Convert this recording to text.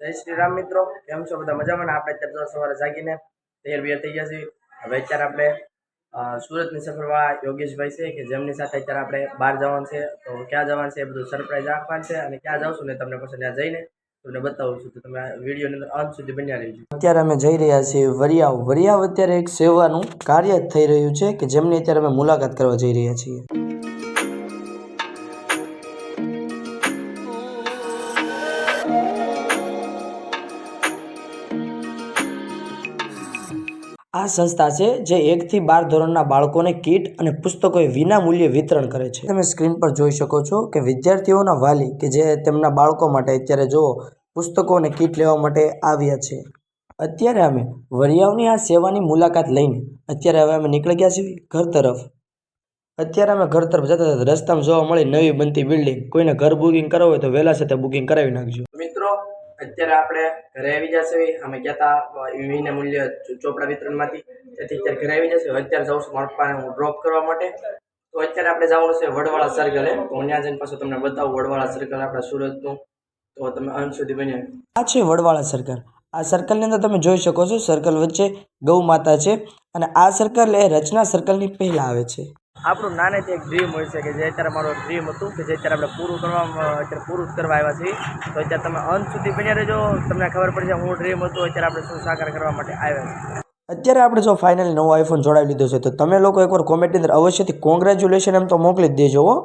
જય શ્રી રામ મિત્રો, કેમ છો બધા મજામાં ને? આપણે અત્યારે સવારે જાગીને તૈયાર બિયાર થઈ ગયા છીએ. હવે અત્યારે આપણે સુરતની સફરવાળા યોગેશભાઈ છે કે જેમની સાથે અત્યારે આપણે બહાર જવાનું છે. તો ક્યાં જવાનું છે એ બધું સરપ્રાઈઝ આપવાનું છે અને ક્યાં જાવશું ને તમને પછી ત્યાં જઈને તમને બતાવું છું. તો તમે વિડીયોની અંદર અંત સુધી બન્યા રહેજો. અત્યારે અમે જઈ રહ્યા છીએ વરિયાવ અત્યારે એક સેવાનું કાર્ય થઈ રહ્યું છે કે જેમની અત્યારે અમે મુલાકાત કરવા જઈ રહ્યા છીએ. આ સંસ્થા છે જે 1 થી 12 ધોરણના બાળકોને કીટ અને પુસ્તકો વિના મૂલ્યે વિતરણ કરે છે. તમે સ્ક્રીન પર જોઈ શકો છો કે વિદ્યાર્થીઓના વાલી કે જે તેમના બાળકો માટે અત્યારે જો પુસ્તકો અને કીટ લેવા માટે આવ્યા છે. અત્યારે અમે વરિયાવની આ સેવાની મુલાકાત લઈને અત્યારે હવે અમે નીકળી ગયા છીએ ઘર તરફ. અત્યારે અમે ઘર તરફ જતા હતા રસ્તામાં જોવા મળી નવી બનતી બિલ્ડિંગ. કોઈને ઘર બુકિંગ કરાવવું હોય તો વહેલા સાથે બુકિંગ કરાવી નાખજો. મિત્રો અત્યારે આપણે ઘરે આવી જશે. અમે ગયા હતા વિના મૂલ્ય ચોપડા વિતરણમાંથી, તેથી અત્યારે ઘરે આવી જશે. અત્યારે જાઉં છું મારા પપ્પાને હું ડ્રોપ કરવા માટે. તો અત્યારે આપણે જવાનું છે વડવાળા સર્કલે. તો હું ત્યાં જઈને પાછું તમને બતાવું વડવાળા સર્કલ આપણા સુરતનું. તો તમે અંત સુધી બન્યા. આ છે વડવાળા સર્કલ. આ સર્કલની અંદર તમે જોઈ શકો છો સર્કલ વચ્ચે ગૌ માતા છે અને આ સર્કલ એ રચના સર્કલની પહેલા આવે છે. આપણું નાનેથી એક ડ્રીમ હોય છે કે જે અત્યારે મારો ડ્રીમ હતું કે જે અત્યારે આપણે પૂરું કરવા આવ્યા છીએ. તો અત્યારે તમે અંત સુધી બન્યા રહેજો, તમને ખબર પડશે હું ડ્રીમ હતું અત્યારે આપણે શું સાકાર કરવા માટે આવ્યા છીએ. અત્યારે આપણે જો ફાઇનલી નવો આઈફોન જોડાવી લીધો છે તો તમે લોકો એકવાર કોમેન્ટની અંદર અવશ્યથી કોંગ્રેચ્યુલેશન એમ તો મોકલી જ દેજો હો.